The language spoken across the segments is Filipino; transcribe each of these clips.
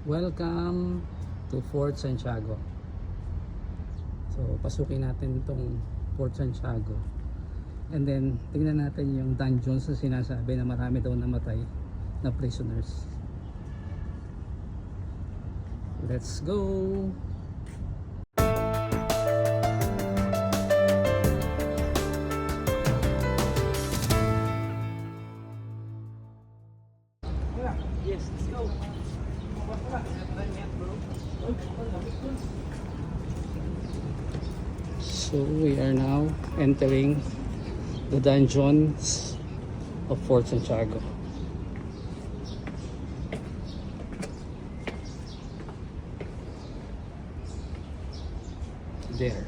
Welcome to Fort Santiago. So pasukin natin itong Fort Santiago. And then tingnan natin yung dungeons na sinasabi na marami daw namatay na prisoners. Let's go! Yes, let's go! So we are now entering the dungeons of Fort Santiago. There.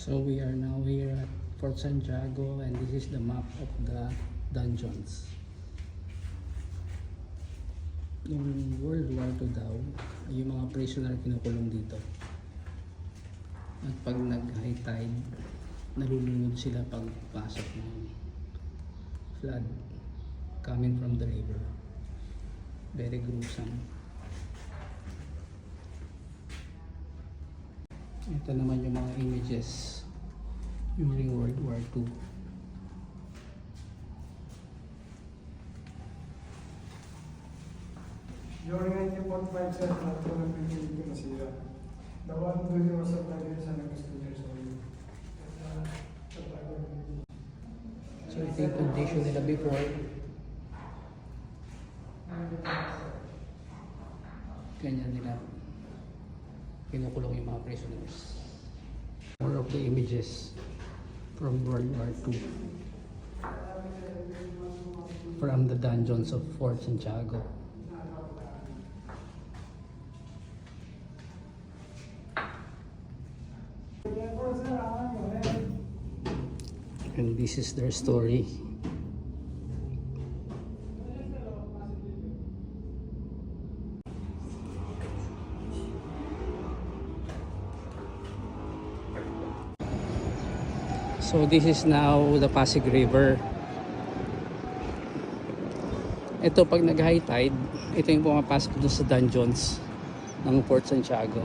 So we are now here at Fort Santiago and this is the map of the dungeons. Yung World War II daw, yung mga prisoner kinukulong dito. At pag nag-high tide, nalulunod sila pagpasok ng flood coming from the river. Very gruesome. Ito naman yung mga images during World War II. During 1945, sir, lahat po ng Pilipino nasira. The one building was supplied here sa nag-students only. So ito yung condition nila before. Ganyan nila kinukulong yung mga prisoners. More of the images from World War II. From the dungeons of Fort Santiago. And this is their story. So this is now the Pasig River. Ito pag nag-high tide, ito yung pumapasok doon sa dungeons ng Fort Santiago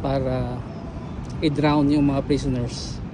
para i-drown yung mga prisoners.